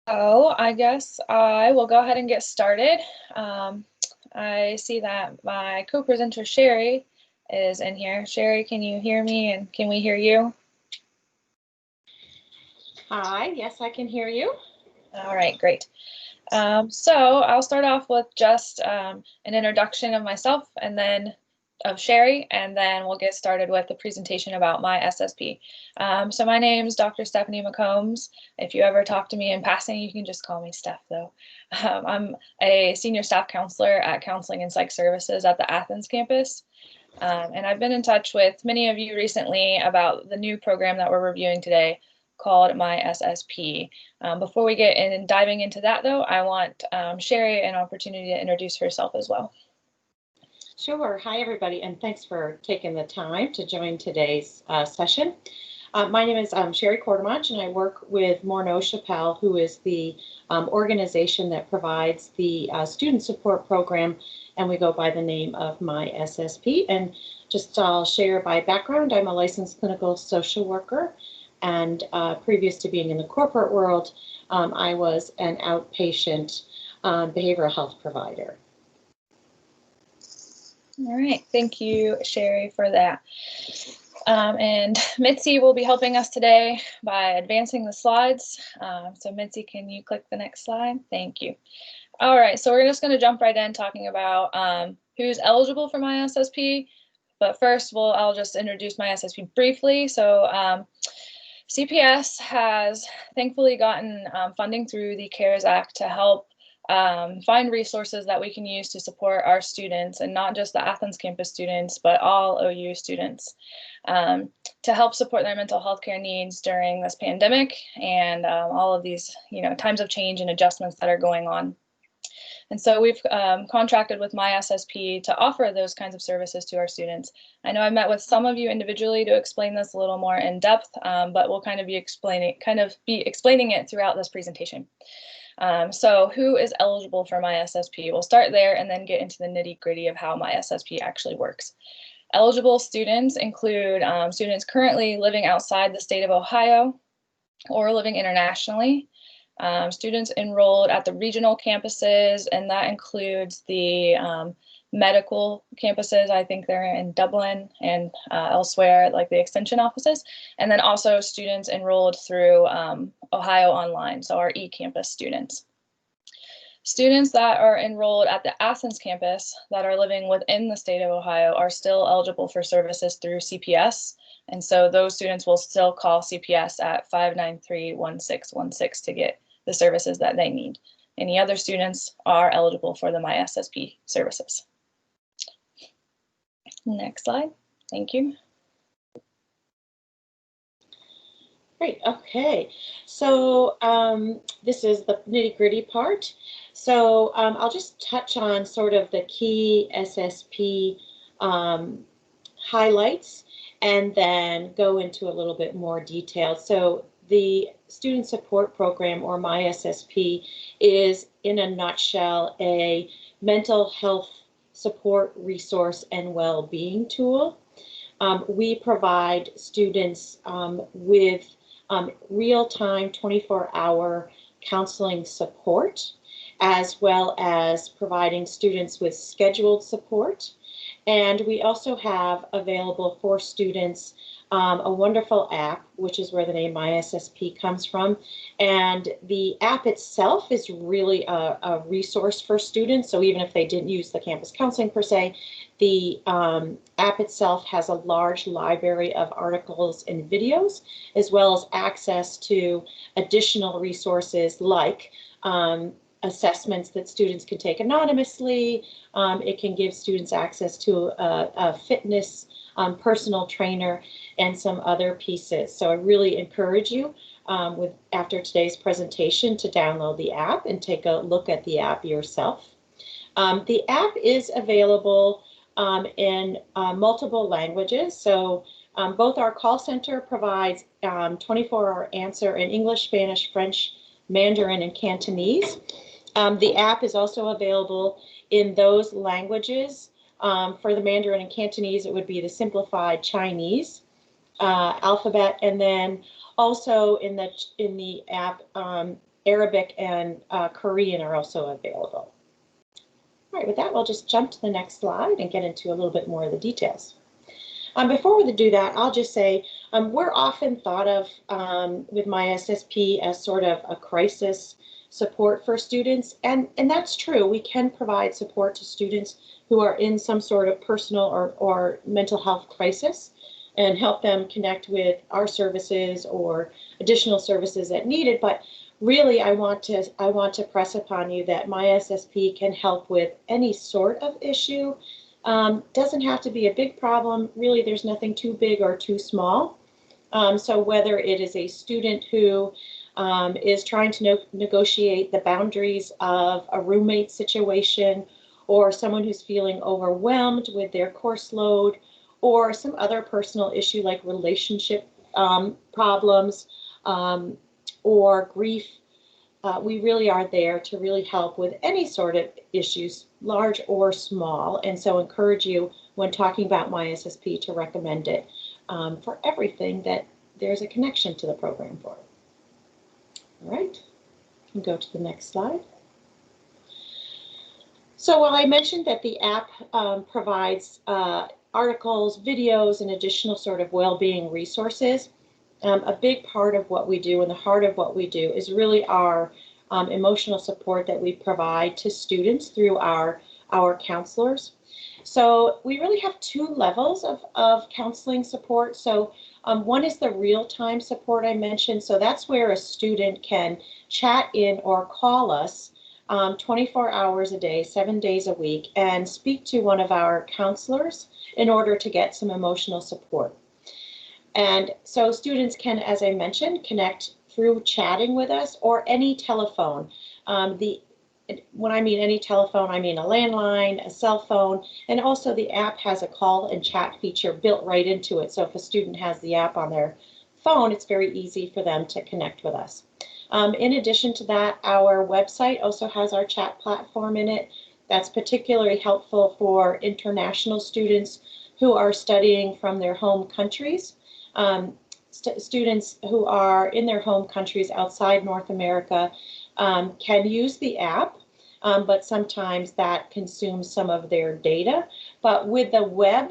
So I guess I will go ahead and get started. I see that my co-presenter Sherry is in here. Sherry, can you hear me and can we hear you? Hi, yes, I can hear you. All right, great. So I'll start off with just an introduction of myself and then of Sherry, and then we'll get started with the presentation about my SSP. So my name is Dr. Stephanie Maccombs. If you ever talk to me in passing, you can just call me Steph, though. I'm a senior staff counselor at Counseling and Psych Services at the Athens campus. And I've been in touch with many of you recently about the new program that we're reviewing today called My SSP. Before we get in and diving into that, though, I want Sherry an opportunity to introduce herself as well. Sure. Hi, everybody, and thanks for taking the time to join today's session. My name is Sherry Courtemanche, and I work with Morneau Chappelle, who is the organization that provides the student support program, and we go by the name of My SSP. And just I'll share my background. I'm a licensed clinical social worker, and previous to being in the corporate world, I was an outpatient behavioral health provider. All right, thank you, Sherry, for that. And Mitzi will be helping us today by advancing the slides. So Mitzi, can you click the next slide? Thank you. All right, so we're just going to jump right in talking about who's eligible for My SSP. But first, I'll just introduce My SSP briefly. So CPS has thankfully gotten funding through the CARES Act to help find resources that we can use to support our students, and not just the Athens campus students, but all OU students, to help support their mental health care needs during this pandemic and all of these, times of change and adjustments that are going on. And so we've contracted with My SSP to offer those kinds of services to our students. I know I met with some of you individually to explain this a little more in depth, but we'll kind of be explaining it throughout this presentation. So who is eligible for My SSP? We'll start there and then get into the nitty-gritty of how My SSP actually works. Eligible students include students currently living outside the state of Ohio or living internationally, students enrolled at the regional campuses, and that includes the medical campuses. I think they're in Dublin and elsewhere, like the extension offices, and then also students enrolled through Ohio Online, so our eCampus students. Students that are enrolled at the Athens campus that are living within the state of Ohio are still eligible for services through CPS, and so those students will still call CPS at 593-1616 to get the services that they need. Any other students are eligible for the My SSP services. Next slide. Thank you. Great. Okay. So this is the nitty-gritty part. So I'll just touch on sort of the key SSP highlights and then go into a little bit more detail. So the Student Support Program, or My SSP, is in a nutshell a mental health support resource and well-being tool. We provide students with real-time 24-hour counseling support, as well as providing students with scheduled support. And we also have available for students a wonderful app, which is where the name My SSP comes from. And the app itself is really a resource for students. So even if they didn't use the campus counseling per se, the app itself has a large library of articles and videos, as well as access to additional resources like assessments that students can take anonymously. It can give students access to a fitness personal trainer and some other pieces. So I really encourage you after today's presentation to download the app and take a look at the app yourself. The app is available in multiple languages. So both our call center provides 24-hour answer in English, Spanish, French, Mandarin, and Cantonese. The app is also available in those languages. For the Mandarin and Cantonese, it would be the simplified Chinese alphabet, and then also in the app Arabic and Korean are also available. All right, with that, we'll just jump to the next slide and get into a little bit more of the details. Before we do that, I'll just say we're often thought of with My SSP as sort of a crisis support for students, and that's true. We can provide support to students who are in some sort of personal or mental health crisis and help them connect with our services or additional services that needed. But really, I want to press upon you that My SSP can help with any sort of issue. Doesn't have to be a big problem. Really, there's nothing too big or too small. So whether it is a student who is trying to negotiate the boundaries of a roommate situation, or someone who's feeling overwhelmed with their course load, or some other personal issue like relationship problems or grief, we really are there to really help with any sort of issues, large or small. And so encourage you when talking about My SSP to recommend it for everything that there's a connection to the program for. All right, and go to the next slide. So while I mentioned that the app provides articles, videos, and additional sort of well-being resources, a big part of what we do and the heart of what we do is really our emotional support that we provide to students through our counselors. So we really have two levels of counseling support. So one is the real-time support I mentioned. So that's where a student can chat in or call us 24 hours a day, 7 days a week, and speak to one of our counselors in order to get some emotional support. And so students can, as I mentioned, connect through chatting with us or any telephone. When I mean any telephone, I mean a landline, a cell phone, and also the app has a call and chat feature built right into it. So if a student has the app on their phone, it's very easy for them to connect with us. In addition to that, our website also has our chat platform in it. That's particularly helpful for international students who are studying from their home countries. Students who are in their home countries outside North America can use the app, but sometimes that consumes some of their data. But with the web,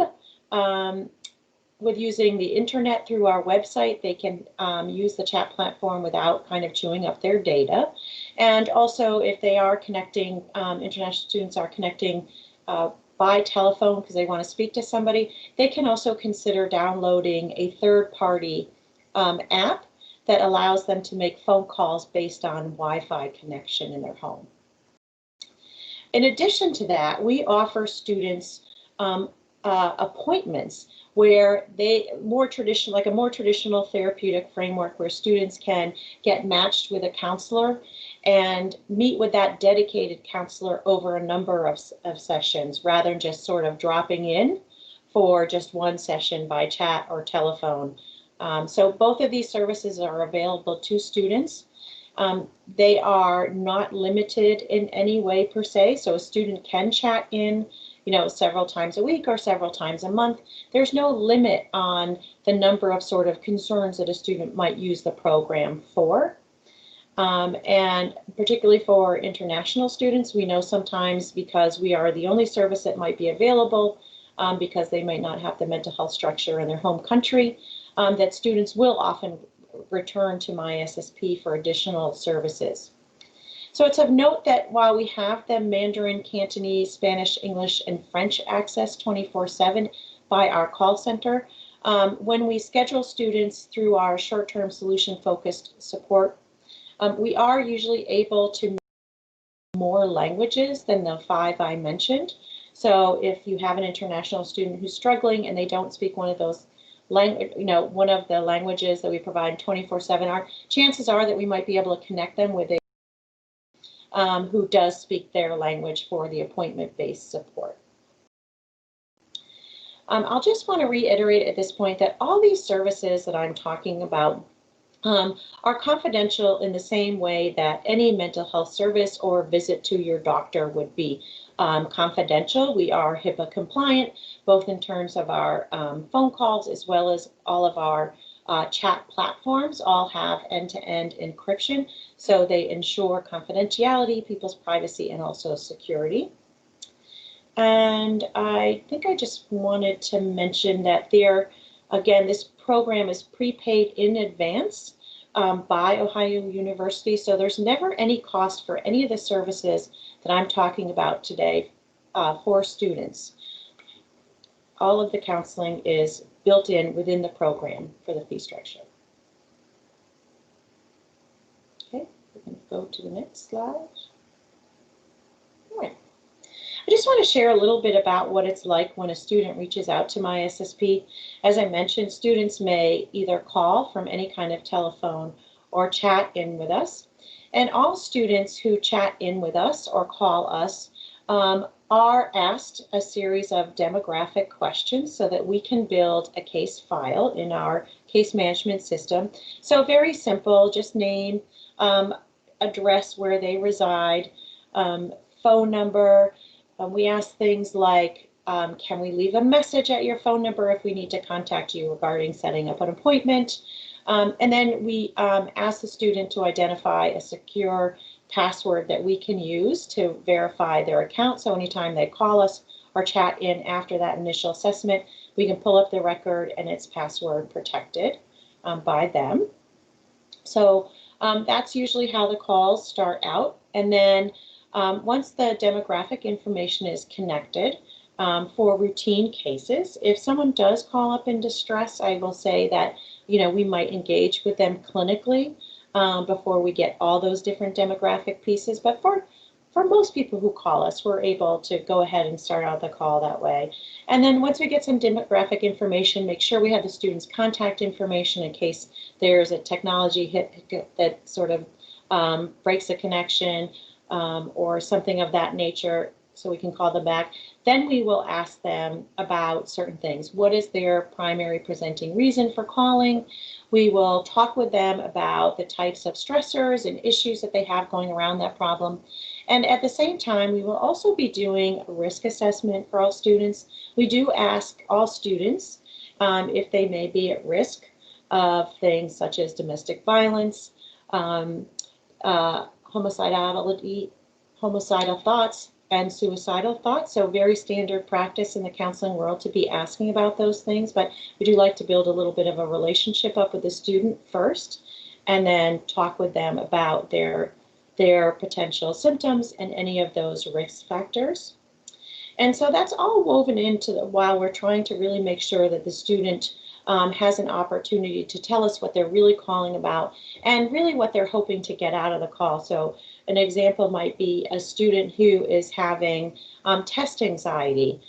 with using the internet through our website, they can use the chat platform without kind of chewing up their data. And also, if they are connecting, international students are connecting by telephone because they want to speak to somebody, they can also consider downloading a third-party app that allows them to make phone calls based on Wi-Fi connection in their home. In addition to that, we offer students appointments where more traditional therapeutic framework where students can get matched with a counselor and meet with that dedicated counselor over a number of sessions rather than just sort of dropping in for just one session by chat or telephone. So both of these services are available to students. They are not limited in any way per se, so a student can chat in, several times a week or several times a month. There's no limit on the number of sort of concerns that a student might use the program for. And particularly for international students, we know sometimes because we are the only service that might be available because they might not have the mental health structure in their home country, that students will often return to My SSP for additional services. So it's of note that while we have the Mandarin, Cantonese, Spanish, English, and French access 24/7 by our call center, when we schedule students through our short-term solution-focused support, we are usually able to more languages than the 5 I mentioned. So if you have an international student who's struggling and they don't speak one of those one of the languages that we provide 24/7, chances are that we might be able to connect them with a who does speak their language for the appointment-based support. I'll just want to reiterate at this point that all these services that I'm talking about are confidential in the same way that any mental health service or visit to your doctor would be confidential. We are HIPAA compliant, both in terms of our phone calls as well as all of our chat platforms all have end-to-end encryption, so they ensure confidentiality, people's privacy, and also security. And I think I just wanted to mention that again, this program is prepaid in advance by Ohio University, so there's never any cost for any of the services that I'm talking about today for students. All of the counseling is built in within the program for the fee structure. Okay, we're going to go to the next slide. All right. I just want to share a little bit about what it's like when a student reaches out to my SSP. As I mentioned, students may either call from any kind of telephone or chat in with us. And all students who chat in with us or call us are asked a series of demographic questions so that we can build a case file in our case management system. So very simple, just name, address where they reside, phone number. We ask things like, can we leave a message at your phone number if we need to contact you regarding setting up an appointment? And then we ask the student to identify a secure password that we can use to verify their account. So anytime they call us or chat in after that initial assessment, we can pull up the record and it's password protected by them. So that's usually how the calls start out. And then once the demographic information is connected, for routine cases, if someone does call up in distress, I will say that, we might engage with them clinically before we get all those different demographic pieces. But for most people who call us, we're able to go ahead and start out the call that way. And then once we get some demographic information, make sure we have the student's contact information in case there's a technology hit that sort of breaks a connection or something of that nature, so we can call them back. Then we will ask them about certain things. What is their primary presenting reason for calling? We will talk with them about the types of stressors and issues that they have going around that problem. And at the same time, we will also be doing a risk assessment for all students. We do ask all students if they may be at risk of things such as domestic violence, homicidal thoughts, and suicidal thoughts. So very standard practice in the counseling world to be asking about those things, but we do like to build a little bit of a relationship up with the student first and then talk with them about their potential symptoms and any of those risk factors. And so that's all woven into while we're trying to really make sure that the student has an opportunity to tell us what they're really calling about and really what they're hoping to get out of the call. So an example might be a student who is having test anxiety.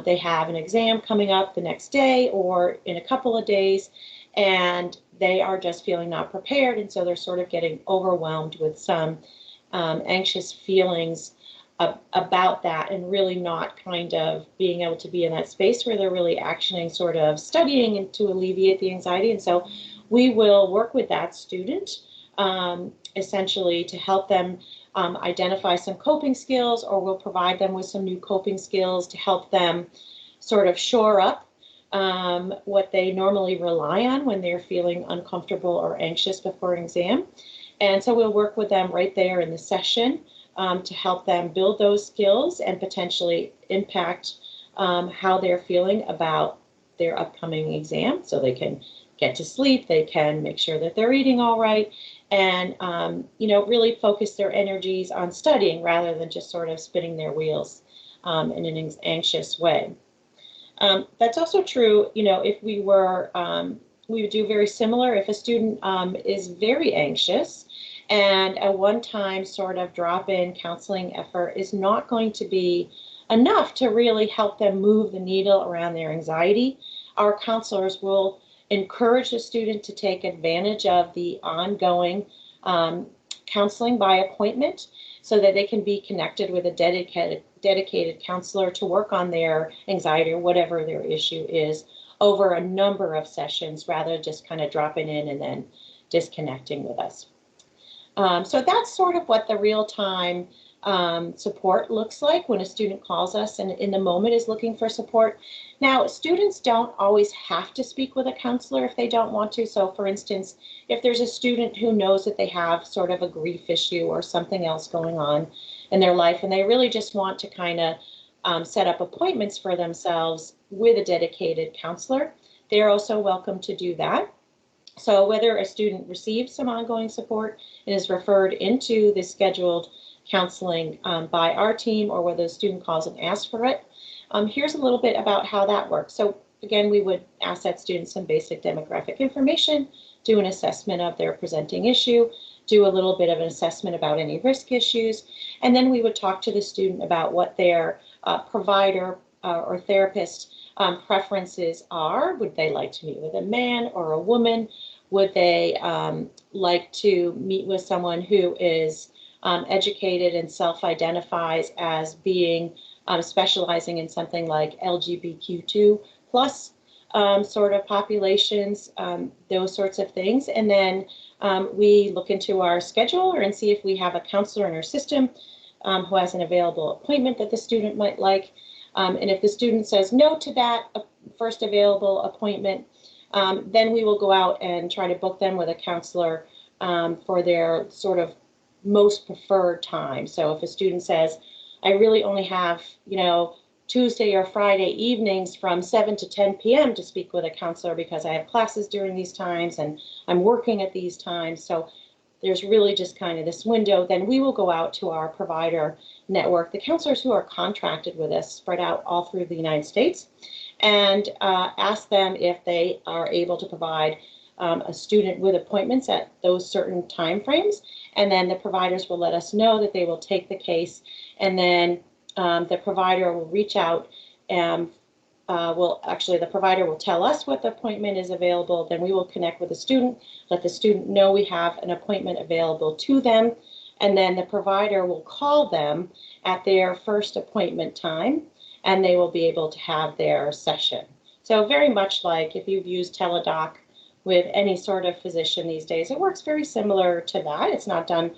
They have an exam coming up the next day or in a couple of days, and they are just feeling not prepared, and so they're sort of getting overwhelmed with some anxious feelings about that, and really not kind of being able to be in that space where they're really actioning, sort of studying and to alleviate the anxiety. And so we will work with that student essentially to help them identify some coping skills, or we'll provide them with some new coping skills to help them sort of shore up what they normally rely on when they're feeling uncomfortable or anxious before an exam. And so we'll work with them right there in the session to help them build those skills and potentially impact how they're feeling about their upcoming exam, so they can get to sleep, they can make sure that they're eating all right, and really focus their energies on studying rather than just sort of spinning their wheels in an anxious way. That's also true, if we would do very similar if a student is very anxious, and a one-time sort of drop-in counseling effort is not going to be enough to really help them move the needle around their anxiety. Our counselors will encourage the student to take advantage of the ongoing counseling by appointment so that they can be connected with a dedicated counselor to work on their anxiety or whatever their issue is over a number of sessions, rather than just kind of dropping in and then disconnecting with us. So that's sort of what the real-time support looks like when a student calls us and in the moment is looking for support. Now, students don't always have to speak with a counselor if they don't want to. So for instance, if there's a student who knows that they have sort of a grief issue or something else going on in their life, and they really just want to kind of set up appointments for themselves with a dedicated counselor, they're also welcome to do that. So whether a student receives some ongoing support and is referred into the scheduled counseling by our team, or whether the student calls and asks for it, here's a little bit about how that works. So again, we would ask that student some basic demographic information, do an assessment of their presenting issue, do a little bit of an assessment about any risk issues, and then we would talk to the student about what their provider or therapist preferences are. Would they like to meet with a man or a woman? Would they like to meet with someone who is educated and self-identifies as being specializing in something like LGBTQ2 plus sort of populations, those sorts of things. And then we look into our scheduler and see if we have a counselor in our system who has an available appointment that the student might like. And if the student says no to that first available appointment, then we will go out and try to book them with a counselor for their sort of most preferred time. So if a student says, I really only have, Tuesday or Friday evenings from 7 to 10 p.m. to speak with a counselor because I have classes during these times and I'm working at these times, so there's really just kind of this window, then we will go out to our provider network, the counselors who are contracted with us spread out all through the United States, and ask them if they are able to provide a student with appointments at those certain time frames. And then the providers will let us know that they will take the case, and then the provider will reach out and the provider will tell us what the appointment is available. Then we will connect with the student, let the student know we have an appointment available to them, and then the provider will call them at their first appointment time, and they will be able to have their session. So very much like if you've used Teladoc with any sort of physician these days, it works very similar to that. It's not done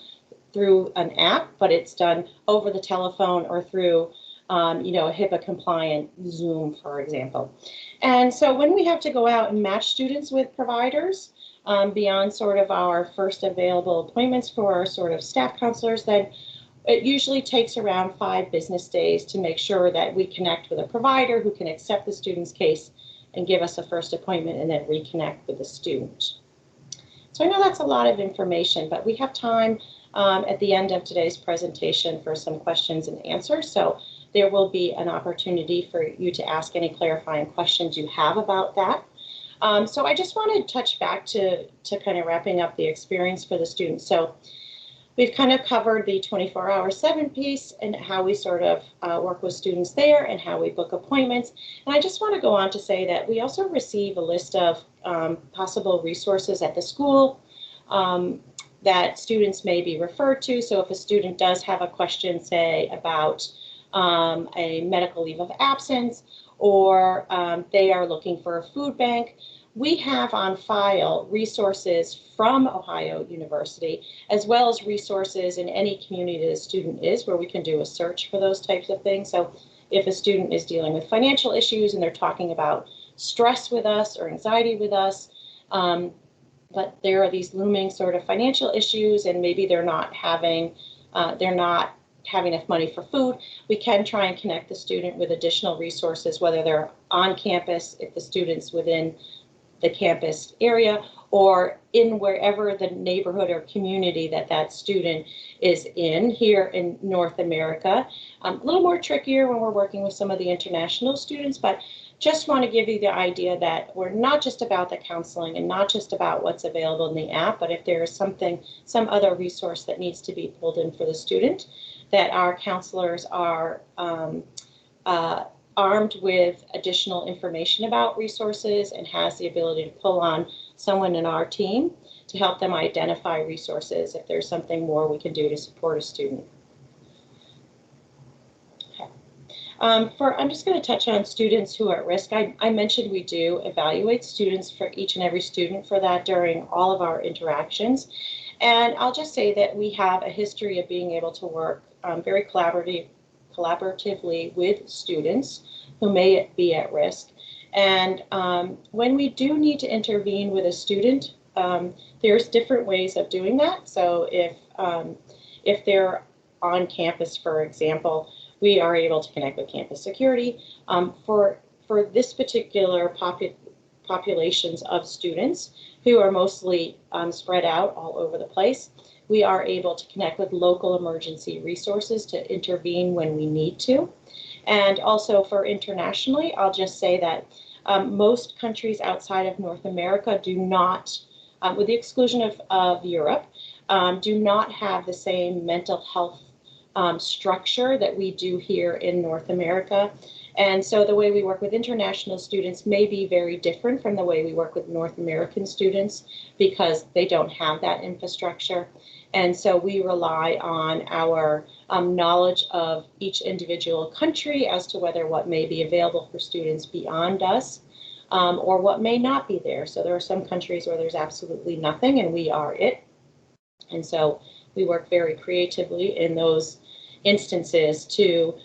through an app, but it's done over the telephone or through a HIPAA-compliant Zoom, for example. And so when we have to go out and match students with providers beyond sort of our first available appointments for our sort of staff counselors, then it usually takes around 5 business days to make sure that we connect with a provider who can accept the student's case and give us a first appointment and then reconnect with the student. So I know that's a lot of information, but we have time at the end of today's presentation for some questions and answers. So there will be an opportunity for you to ask any clarifying questions you have about that. So I just want to touch back to kind of wrapping up the experience for the students. So we've kind of covered the 24/7 piece and how we sort of work with students there and how we book appointments. And I just want to go on to say that we also receive a list of possible resources at the school that students may be referred to. So if a student does have a question, say, about a medical leave of absence, or they are looking for a food bank, we have on file resources from Ohio University, as well as resources in any community that a student is, where we can do a search for those types of things. So if a student is dealing with financial issues and they're talking about stress with us or anxiety with us, but there are these looming sort of financial issues and maybe they're not having enough money for food, we can try and connect the student with additional resources, whether they're on campus, if the student's within the campus area, or in wherever the neighborhood or community that student is in here in North America. A little more trickier when we're working with some of the international students, but just want to give you the idea that we're not just about the counseling and not just about what's available in the app, but if there is some other resource that needs to be pulled in for the student, that our counselors are armed with additional information about resources and has the ability to pull on someone in our team to help them identify resources if there's something more we can do to support a student. Okay. I'm just going to touch on students who are at risk. I mentioned we do evaluate students for each and every student for that during all of our interactions. And I'll just say that we have a history of being able to work very collaboratively with students who may be at risk. And when we do need to intervene with a student, there's different ways of doing that. So if they're on campus, for example, we are able to connect with campus security. For this particular populations of students who are mostly spread out all over the place, we are able to connect with local emergency resources to intervene when we need to. And also for internationally, I'll just say that most countries outside of North America do not, with the exclusion of Europe, do not have the same mental health structure that we do here in North America. And so the way we work with international students may be very different from the way we work with North American students because they don't have that infrastructure. And so we rely on our knowledge of each individual country as to whether what may be available for students beyond us or what may not be there. So there are some countries where there's absolutely nothing and we are it. And so we work very creatively in those instances to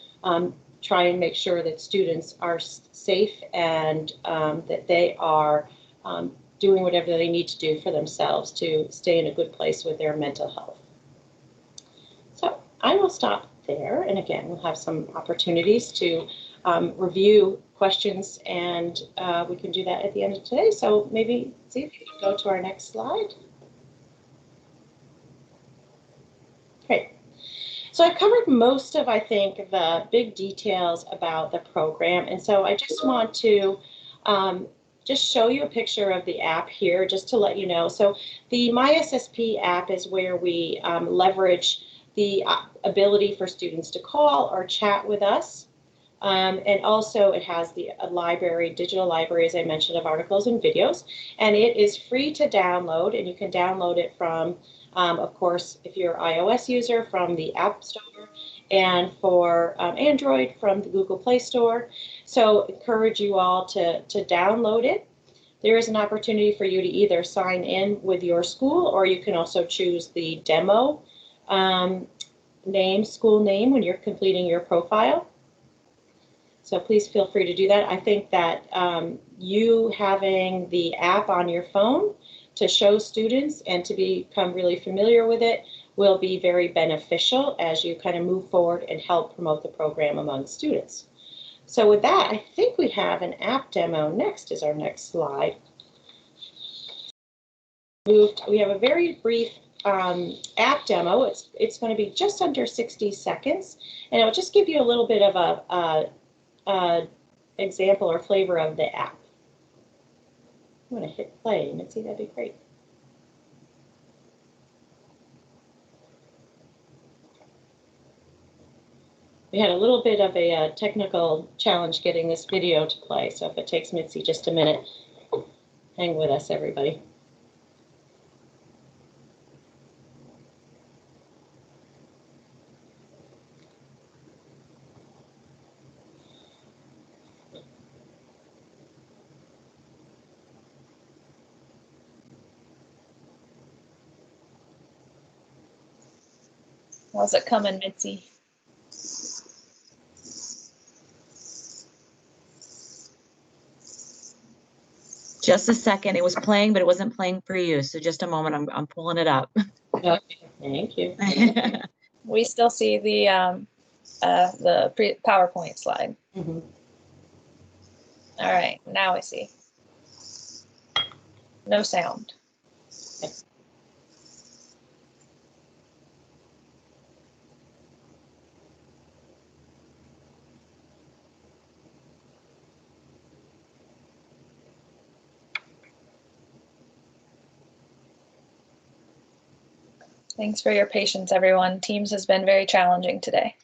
try and make sure that students are safe and that they are doing whatever they need to do for themselves to stay in a good place with their mental health. So I will stop there. And again, we'll have some opportunities to review questions and we can do that at the end of today. So maybe see if you can go to our next slide. Great. So I've covered most of, I think, the big details about the program. And so I just want to just show you a picture of the app here, just to let you know. So the My SSP app is where we leverage the ability for students to call or chat with us. And also it has the library, digital library, as I mentioned, of articles and videos. And it is free to download, and you can download it from, of course, if you're an iOS user, from the App Store, and for Android from the Google Play Store. So encourage you all to download it. There is an opportunity for you to either sign in with your school, or you can also choose the demo school name when you're completing your profile. So please feel free to do that. I think that you having the app on your phone to show students and to become really familiar with it will be very beneficial as you kind of move forward and help promote the program among students. So with that, I think we have an app demo next is our next slide. We have a very brief app demo. It's going to be just under 60 seconds, and it'll just give you a little bit of a example or flavor of the app. I'm going to hit play and see, that'd be great. We had a little bit of a technical challenge getting this video to play, so if it takes Mitzi just a minute, hang with us, everybody. How's it coming, Mitzi? Just a second. It was playing, but it wasn't playing for you. So just a moment. I'm pulling it up. Okay, thank you. We still see the PowerPoint slide. Mm-hmm. All right, now I see. No sound. Thanks for your patience, everyone. Teams has been very challenging today.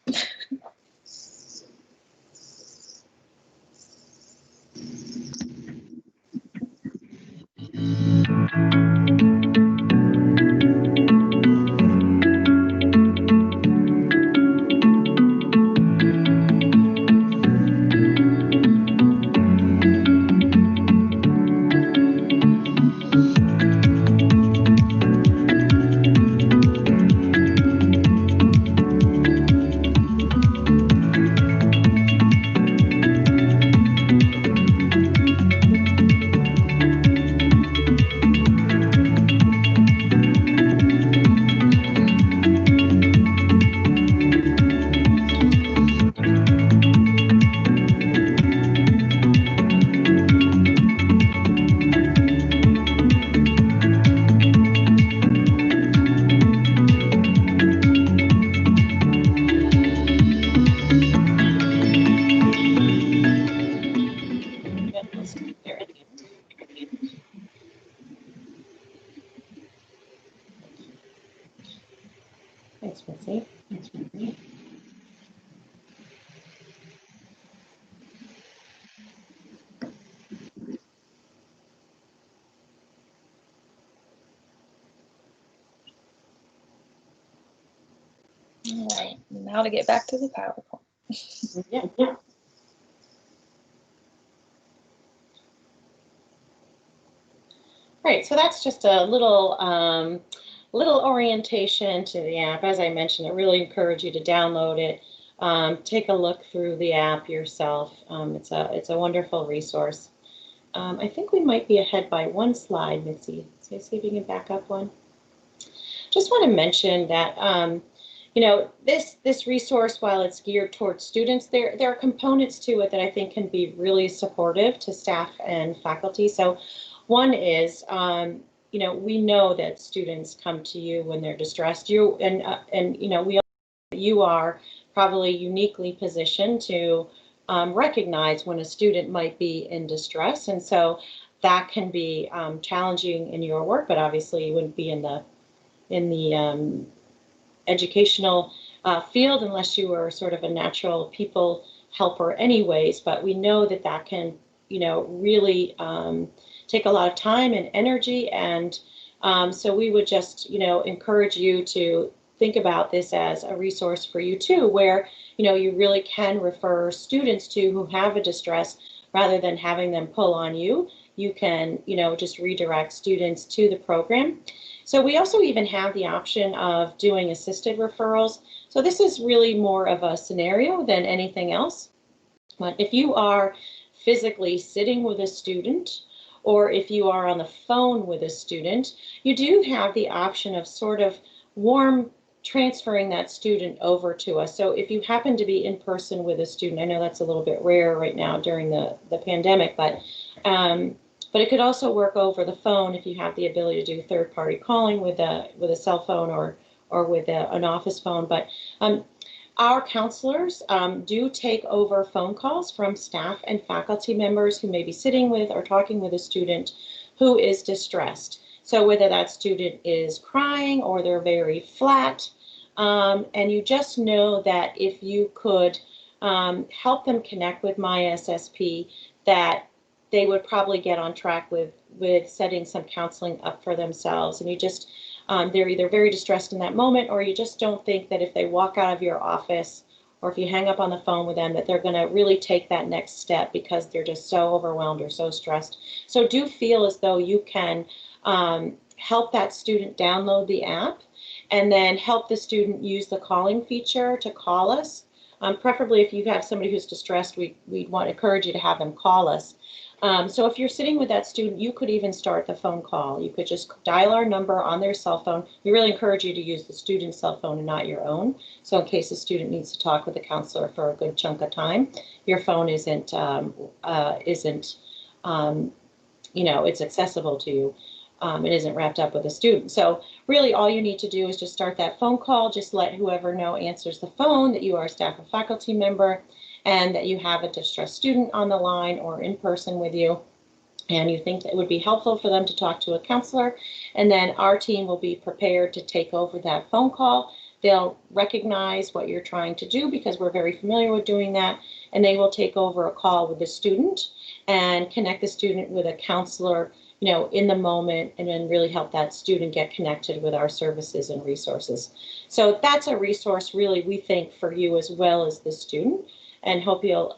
Thanks, Mitzi. All right, now to get back to the PowerPoint. Yeah. Right, so that's just a little orientation to the app. As I mentioned, I really encourage you to download it, take a look through the app yourself. It's a wonderful resource. I think we might be ahead by one slide, Mitzi. So see if you can back up one. Just want to mention that you know, this resource, while it's geared towards students, there are components to it that I think can be really supportive to staff and faculty. So one is, you know, we know that students come to you when they're distressed. You and you know, you are probably uniquely positioned to recognize when a student might be in distress, and so that can be challenging in your work. But obviously, you wouldn't be in the educational field unless you were sort of a natural people helper anyways. But we know that that can, you know, really take a lot of time and energy. And so we would just, you know, encourage you to think about this as a resource for you too, where, you know, you really can refer students to who have a distress rather than having them pull on you. You can, you know, just redirect students to the program. So we also even have the option of doing assisted referrals. So this is really more of a scenario than anything else. But if you are physically sitting with a student, or if you are on the phone with a student, you do have the option of sort of warm transferring that student over to us. So if you happen to be in person with a student, I know that's a little bit rare right now during the pandemic, but it could also work over the phone if you have the ability to do third-party calling with a cell phone or with an office phone. But our counselors do take over phone calls from staff and faculty members who may be sitting with or talking with a student who is distressed. So whether that student is crying or they're very flat, and you just know that if you could help them connect with My SSP, that they would probably get on track with setting some counseling up for themselves. And you just, they're either very distressed in that moment, or you just don't think that if they walk out of your office or if you hang up on the phone with them, that they're going to really take that next step because they're just so overwhelmed or so stressed. So do feel as though you can help that student download the app and then help the student use the calling feature to call us. Preferably if you have somebody who's distressed, we'd want to encourage you to have them call us. So if you're sitting with that student, you could even start the phone call. You could just dial our number on their cell phone. We really encourage you to use the student's cell phone and not your own. So in case the student needs to talk with a counselor for a good chunk of time, your phone isn't you know, it's accessible to you. It isn't wrapped up with a student. So really all you need to do is just start that phone call. Just let whoever answers the phone that you are a staff or faculty member and that you have a distressed student on the line or in person with you, and you think that it would be helpful for them to talk to a counselor. And then our team will be prepared to take over that phone call. They'll recognize what you're trying to do because we're very familiar with doing that, and they will take over a call with the student and connect the student with a counselor, you know, in the moment, and then really help that student get connected with our services and resources. So that's a resource really, we think, for you as well as the student, and hope you'll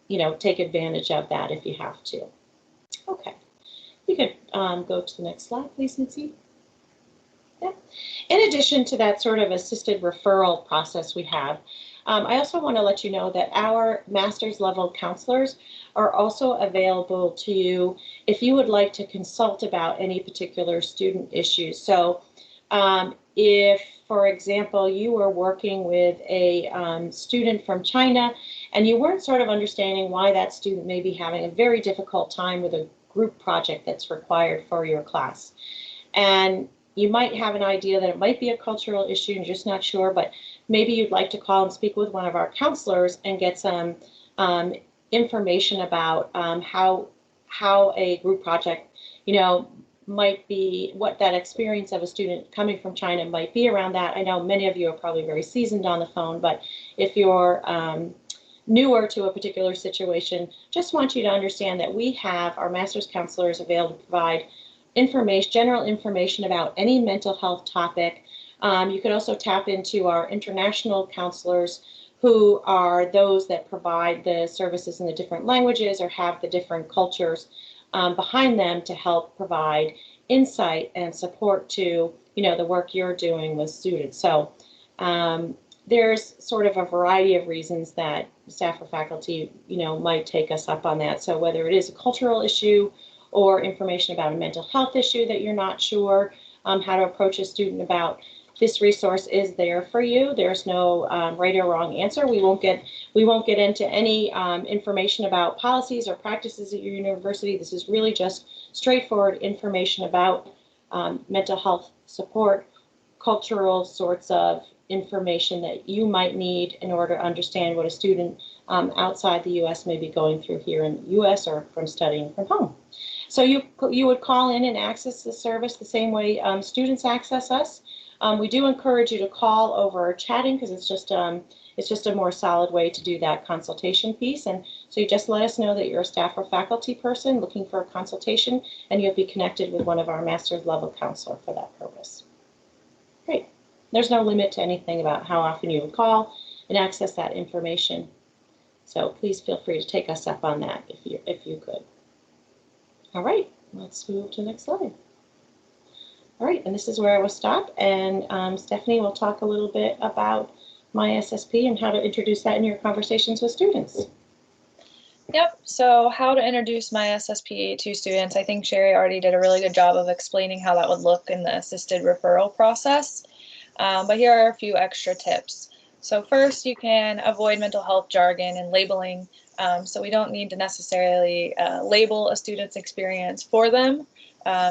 you know, take advantage of that if you have to. Okay, you could go to the next slide, please, Mitzi. Yeah. In addition to that sort of assisted referral process we have, I also want to let you know that our master's level counselors are also available to you if you would like to consult about any particular student issues. So if, for example, you were working with a student from China and you weren't sort of understanding why that student may be having a very difficult time with a group project that's required for your class, and you might have an idea that it might be a cultural issue and you're just not sure, but maybe you'd like to call and speak with one of our counselors and get some information about how a group project, you know, might be, what that experience of a student coming from China might be around that. I know many of you are probably very seasoned on the phone, but if you're newer to a particular situation, just want you to understand that we have our master's counselors available to provide information, general information about any mental health topic. You could also tap into our international counselors, who are those that provide the services in the different languages or have the different cultures behind them to help provide insight and support to, the work you're doing with students. So there's sort of a variety of reasons that staff or faculty, might take us up on that. So whether it is a cultural issue or information about a mental health issue that you're not sure how to approach a student about, this resource is there for you. There's no right or wrong answer. We won't get into any information about policies or practices at your university. This is really just straightforward information about mental health support, cultural sorts of information that you might need in order to understand what a student outside the U.S. may be going through here in the U.S. or from studying from home. So you would call in and access the service the same way students access us. We do encourage you to call over chatting, because it's just a more solid way to do that consultation piece. And so you just let us know that you're a staff or faculty person looking for a consultation, and you'll be connected with one of our master's level counselor for that purpose. Great. There's no limit to anything about how often you would call and access that information. So please feel free to take us up on that if you could. All right, let's move to the next slide. All right, and this is where I will stop, and Stephanie will talk a little bit about My SSP and how to introduce that in your conversations with students. Yep, so how to introduce My SSP to students. I think Sherry already did a really good job of explaining how that would look in the assisted referral process, but here are a few extra tips. So first, you can avoid mental health jargon and labeling, so we don't need to necessarily label a student's experience for them.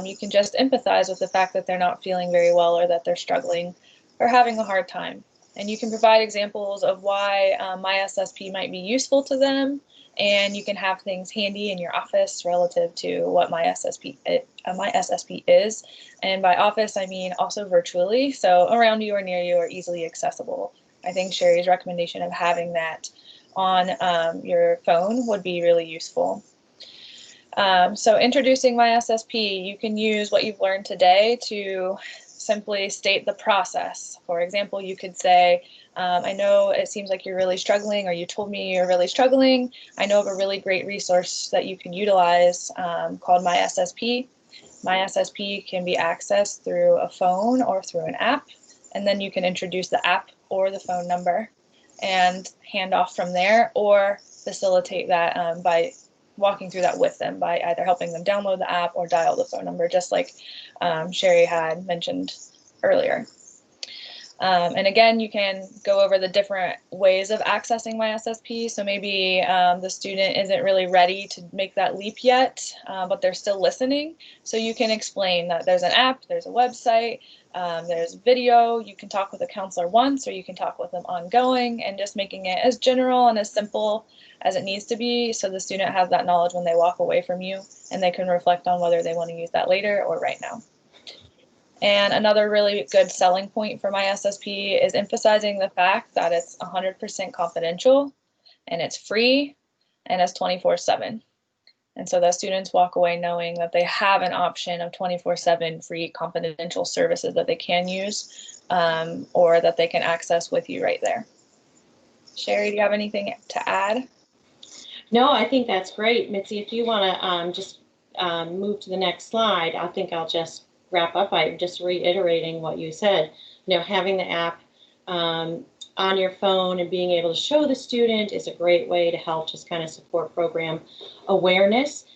You can just empathize with the fact that they're not feeling very well, or that they're struggling or having a hard time. And you can provide examples of why My SSP might be useful to them, and you can have things handy in your office relative to what My SSP is. And by office, I mean also virtually, so around you or near you or easily accessible. I think Sherry's recommendation of having that on your phone would be really useful. So introducing My SSP, you can use what you've learned today to simply state the process. For example, you could say, I know it seems like you're really struggling, or you told me you're really struggling. I know of a really great resource that you can utilize called My SSP. My SSP can be accessed through a phone or through an app, and then you can introduce the app or the phone number and hand off from there, or facilitate that by walking through that with them, by either helping them download the app or dial the phone number, just like Sherry had mentioned earlier. And again, you can go over the different ways of accessing My SSP. So maybe the student isn't really ready to make that leap yet, but they're still listening. So you can explain that there's an app, there's a website, there's video. You can talk with a counselor once, or you can talk with them ongoing, and just making it as general and as simple as it needs to be, so the student has that knowledge when they walk away from you, and they can reflect on whether they want to use that later or right now. And another really good selling point for My SSP is emphasizing the fact that it's 100% confidential, and it's free, and it's 24/7. And so that students walk away knowing that they have an option of 24/7 free confidential services that they can use, or that they can access with you right there. Sherry, do you have anything to add? No, I think that's great. Mitzi, if you want to just move to the next slide, I think I'll just wrap up by just reiterating what you said. Having the app on your phone and being able to show the student is a great way to help just kind of support program awareness.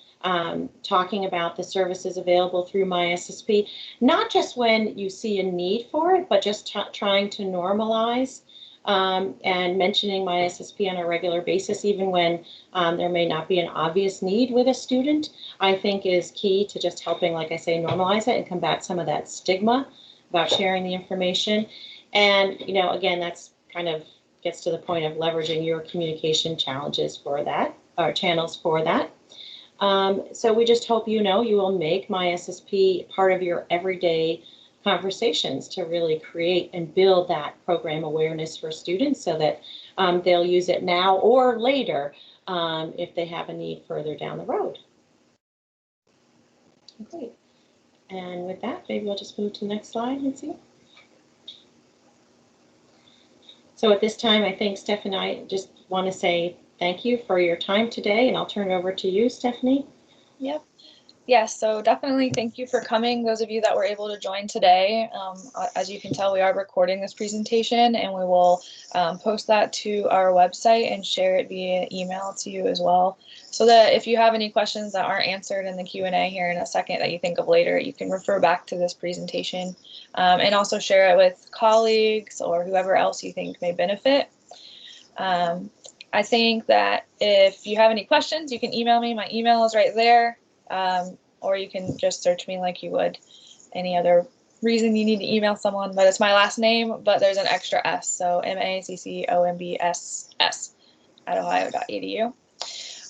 Talking about the services available through My SSP, not just when you see a need for it, but just trying to normalize and mentioning My SSP on a regular basis, even when there may not be an obvious need with a student, I think is key to just helping, like I say, normalize it and combat some of that stigma about sharing the information. And, again, that's kind of gets to the point of leveraging your communication challenges for that, or channels for that. So we just hope you will make My SSP part of your everyday conversations to really create and build that program awareness for students so that they'll use it now or later if they have a need further down the road. Great. And with that, maybe we'll just move to the next slide and see. So at this time, I think Stephanie, I just want to say thank you for your time today, and I'll turn it over to you, Stephanie. Yep. Yes, so definitely thank you for coming, those of you that were able to join today. As you can tell, we are recording this presentation, and we will post that to our website and share it via email to you as well, so that if you have any questions that aren't answered in the Q&A here in a second that you think of later, you can refer back to this presentation and also share it with colleagues or whoever else you think may benefit. I think that if you have any questions, you can email me. My email is right there. Or you can just search me like you would any other reason you need to email someone, but it's my last name, but there's an extra S, so MACCOMBSS at ohio.edu.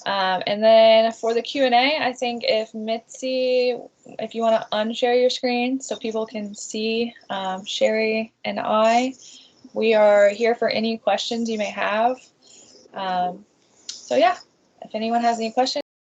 And then for the Q&A, I think if Mitzi, if you want to unshare your screen so people can see Sherry and I, we are here for any questions you may have. So yeah, if anyone has any questions.